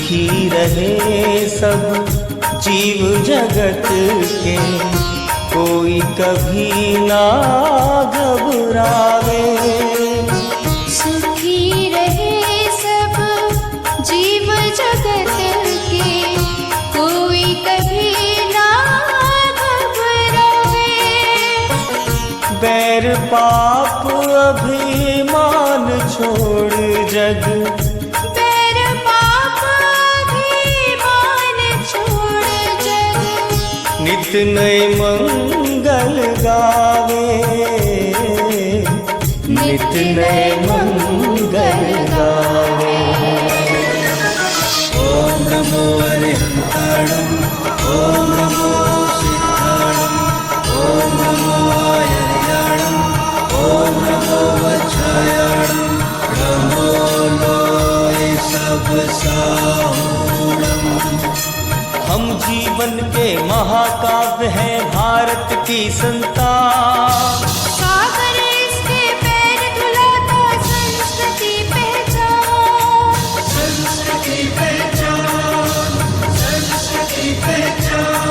सुखी रहे सब जीव जगत के, कोई कभी ना घबरावे। सुखी रहे सब जीव जगत के, कोई कभी ना घबरावे। बैर पाप अभिमान छोड़ जग, बैर पाप अभिमान छोड़ जग, नित नए मंगल गावे, नित नए मंगल गावे। ओम नमो अरिहंताणं, ओम नमो सिद्धाणं, ओम नमो आयर्याणं, ओम नमो वज्रायाणं, नमो लोय सब साहूणं। हम जीवन के महाकाव्य हैं भारत की संतान, सागर इसके पैर धुलाता संस्कृति पहचान। संस्कृति पहचान, संस्कृति पहचान।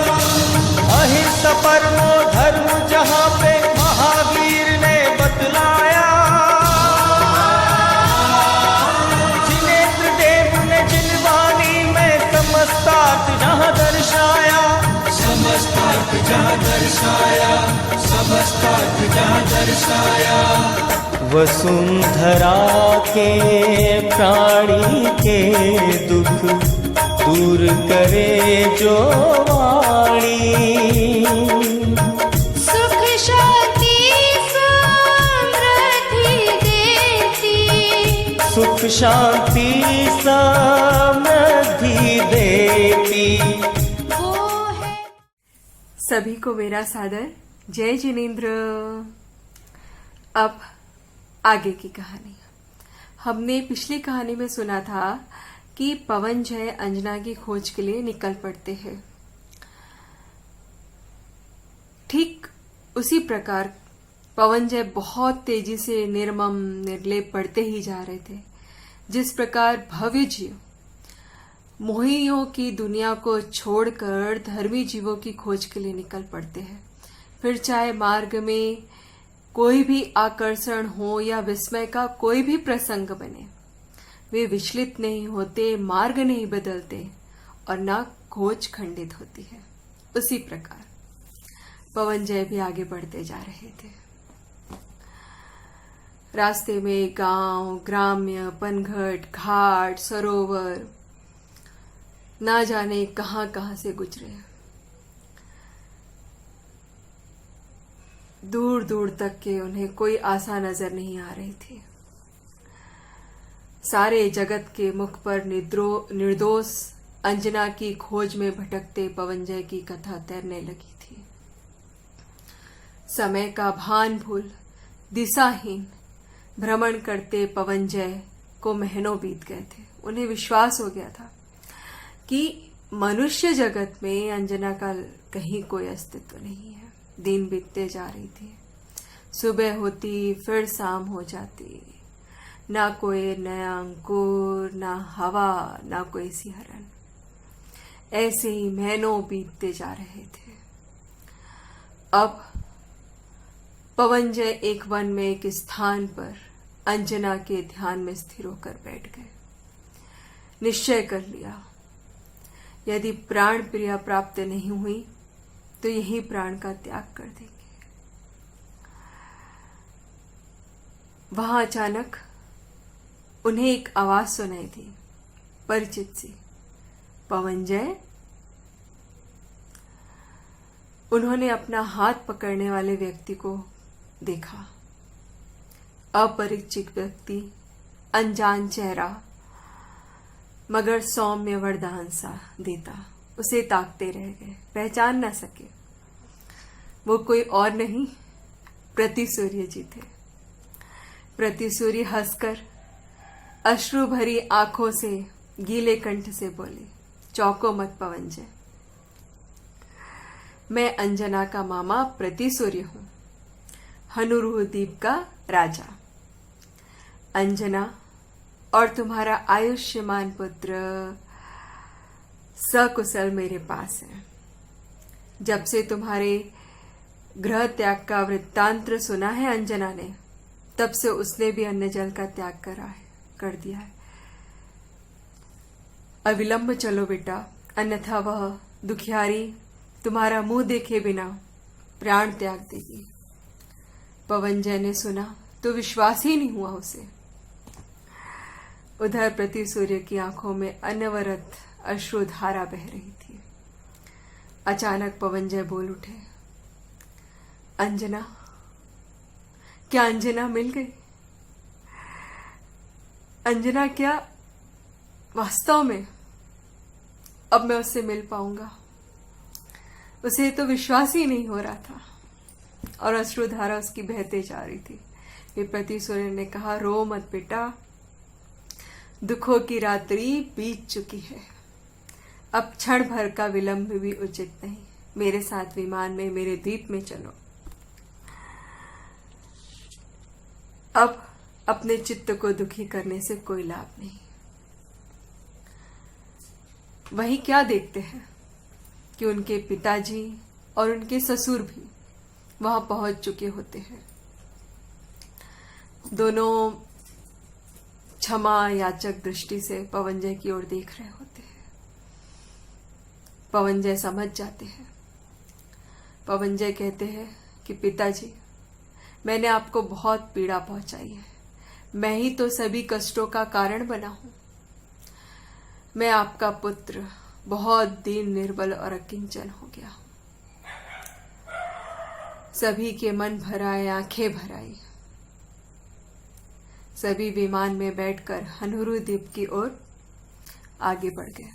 अहिंसा परमो धर्म जहाँ पे महावीर ने बतलाया, जिनेन्द्र देव ने जिनवाणी में समस्तार्थ जहाँ दर्शाया, समस्तार्थ जहाँ दर्शाया, समस्तार्थ जहाँ दर्शाया। वसुंधरा के प्राणी के दुख दूर करे जो वाणी, सुख शांति समृद्धि देती, सुख शांति समृद्धि देती। वो है। सभी को मेरा सादर जय जिनेन्द्र। अब आगे की कहानी। हमने पिछली कहानी में सुना था कि पवनजय अंजना की खोज के लिए निकल पड़ते हैं। ठीक उसी प्रकार पवनजय बहुत तेजी से निर्मम निर्लेप बढ़ते ही जा रहे थे। जिस प्रकार भव्य जीव मोहियों की दुनिया को छोड़कर धर्मी जीवों की खोज के लिए निकल पड़ते हैं, फिर चाहे मार्ग में कोई भी आकर्षण हो या विस्मय का कोई भी प्रसंग बने, वे विचलित नहीं होते, मार्ग नहीं बदलते और ना खोज खंडित होती है। उसी प्रकार पवनजय भी आगे बढ़ते जा रहे थे। रास्ते में गांव, ग्राम्य, पनघट, घाट, सरोवर ना जाने कहां कहां से गुजरे। दूर दूर तक के उन्हें कोई आशा नजर नहीं आ रही थी। सारे जगत के मुख पर निर्दोष अंजना की खोज में भटकते पवनजय की कथा तैरने लगी थी। समय का भान भूल दिशाहीन भ्रमण करते पवनजय को महीनों बीत गए थे। उन्हें विश्वास हो गया था कि मनुष्य जगत में अंजना का कहीं कोई अस्तित्व नहीं है। दिन बीतते जा रही थी, सुबह होती फिर शाम हो जाती, ना कोई नया अंकुर, ना हवा, ना कोई सिहरन। ऐसे ही महीनों बीतते जा रहे थे। अब पवनजय एक वन में एक स्थान पर अंजना के ध्यान में स्थिर होकर बैठ गए। निश्चय कर लिया, यदि प्राण प्रिया प्राप्त नहीं हुई तो यही प्राण का त्याग कर देंगे। वहां अचानक उन्हें एक आवाज सुनाई दी, परिचित सी, पवनजय। उन्होंने अपना हाथ पकड़ने वाले व्यक्ति को देखा। अपरिचित व्यक्ति, अनजान चेहरा, मगर सौम्य वरदान सा देता। उसे ताकते रह गए, पहचान न सके। वो कोई और नहीं, प्रतिसूर्य जी थे। प्रतिसूर्य हंसकर अश्रु भरी आंखों से गीले कंठ से बोले, चौंको मत पवनजय, मैं अंजना का मामा प्रतिसूर्य हूं, हनुरूह द्वीप का राजा। अंजना और तुम्हारा आयुष्यमान पुत्र सकुशल मेरे पास है। जब से तुम्हारे गृह त्याग का वृत्तांत सुना है अंजना ने, तब से उसने भी अन्न जल का त्याग कर दिया है। अविलंब चलो बेटा, अन्यथा वह दुखियारी तुम्हारा मुंह देखे बिना प्राण त्याग देगी। पवनजय ने सुना तो विश्वास ही नहीं हुआ उसे। उधर प्रति सूर्य की आंखों में अनवरत अश्रुधारा बह रही थी। अचानक पवनजय बोल उठे, अंजना, क्या अंजना मिल गई? अंजना क्या वास्तव में अब मैं उससे मिल पाऊंगा? उसे तो विश्वास ही नहीं हो रहा था और अश्रुधारा उसकी बहते जा रही थी। विप्रति सूर्य ने कहा, रो मत बेटा, दुखों की रात्रि बीत चुकी है। अब क्षण भर का विलंब भी उचित नहीं। मेरे साथ विमान में मेरे द्वीप में चलो। अब अपने चित्त को दुखी करने से कोई लाभ नहीं। वही क्या देखते हैं कि उनके पिताजी और उनके ससुर भी वहां पहुंच चुके होते हैं। दोनों क्षमा याचक दृष्टि से पवनजय की ओर देख रहे होते हैं। पवनजय समझ जाते हैं। पवनजय कहते हैं कि पिताजी, मैंने आपको बहुत पीड़ा पहुंचाई है। मैं ही तो सभी कष्टों का कारण बना हूं। मैं आपका पुत्र बहुत दीन, निर्बल और अकिंचन हो गया हूं। सभी के मन भराए, आंखें भराई। सभी विमान में बैठकर हनुरू द्वीप की ओर आगे बढ़ गए।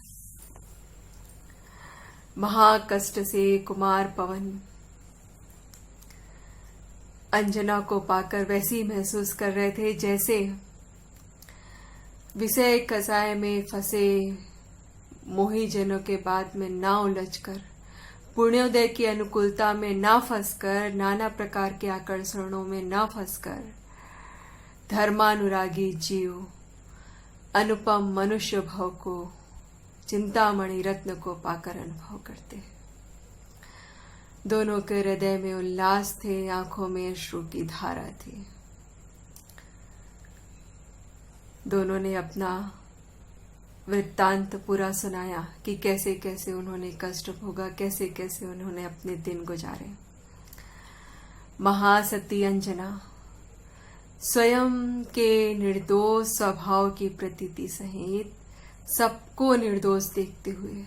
महाकष्ट से कुमार पवन अंजना को पाकर वैसे ही महसूस कर रहे थे जैसे विषय कसाय में फंसे मोही जनों के बाद में ना उलझकर, पुण्योदय की अनुकूलता में ना फंसकर, नाना प्रकार के आकर्षणों में ना फंसकर, धर्मानुरागी जीव अनुपम मनुष्य भाव को, चिंतामणि रत्न को पाकर अनुभव करते हैं। दोनों के हृदय में उल्लास थे, आंखों में अश्रु की धारा थी। दोनों ने अपना वृत्तांत पूरा सुनाया कि कैसे कैसे उन्होंने कष्ट भोगा, कैसे कैसे उन्होंने अपने दिन गुजारे। महासती अंजना स्वयं के निर्दोष स्वभाव की प्रतीति सहित सबको निर्दोष देखते हुए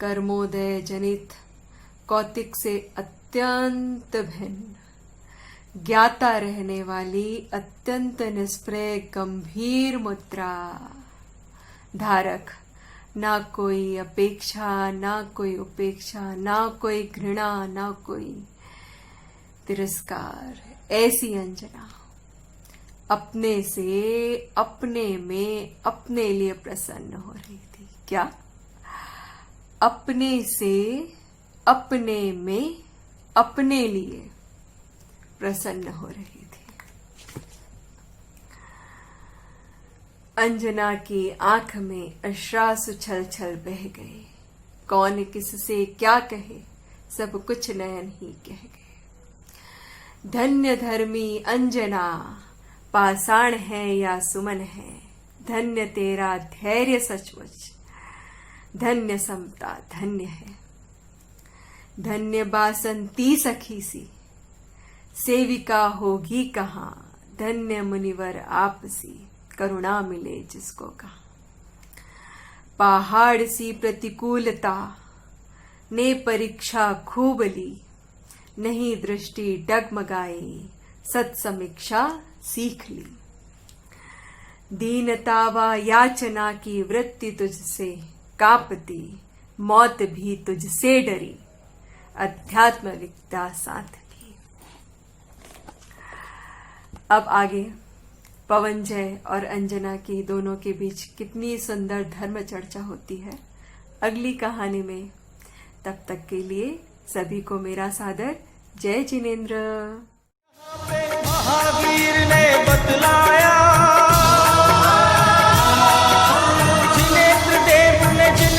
कर्मोदय जनित कौतिक से अत्यंत भिन्न, ज्ञाता रहने वाली अत्यंत निष्प्रय गंभीर मुद्रा धारक, ना कोई अपेक्षा, ना कोई उपेक्षा, ना कोई घृणा, ना कोई तिरस्कार, ऐसी अंजना अपने से अपने में अपने लिए प्रसन्न हो रही थी। क्या? अपने से अपने में अपने लिए प्रसन्न हो रही थी। अंजना की आंख में अश्रासु छल छल बह गए। कौन किससे क्या कहे, सब कुछ नयन ही कह गए। धन्य धर्मी अंजना, पाषाण है या सुमन है। धन्य तेरा धैर्य सचमुच, धन्य समता धन्य है। धन्य बासंती सखी सी, सेविका होगी कहाँ। धन्य मुनिवर आपसी, करुणा मिले जिसको कहा। पहाड़ सी प्रतिकूलता ने परीक्षा खूब ली। नहीं दृष्टि डगमगाई, सत्समीक्षा सीख ली। दीनता व याचना की वृत्ति तुझसे कांपती, मौत भी तुझसे डरी। अध्यात्म विद्या साथ की। अब आगे पवनजय और अंजना की दोनों के बीच कितनी सुंदर धर्म चर्चा होती है अगली कहानी में। तब तक के लिए सभी को मेरा सादर जय जिनेन्द्र। महावीर ने बतलाया, जिनेन्द्र देव ने जिन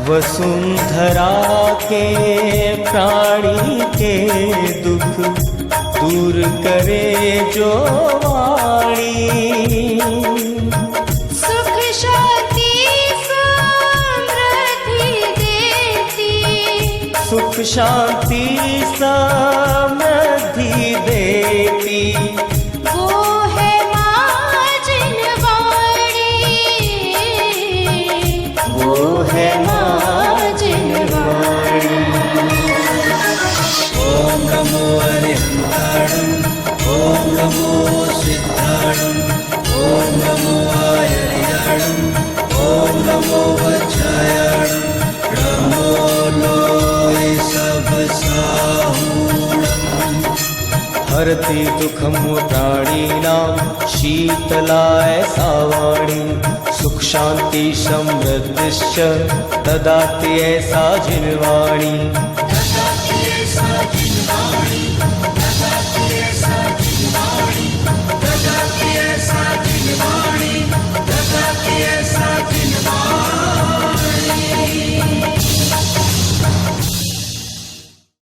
वसुंधरा के प्राणी के दुख दूर करे जो वाणी। सुख शांति समृद्धि देती, सुख शांति समृद्धि देती, वो है माँ जिनवाणी, वो है माँ जिनवाणी। ओम नमो अरिहंताणं, ओम नमो सिद्धाणं, ओम नमो आयर्याणं, ओम नमो वज्रायाणं, नमो लोय सब साहूणम्। हरति दुखम प्राणिनां शीतलाय सावाणी। सुख शांति समृद्धिश्च ददाति ऐसा जिनवाणी।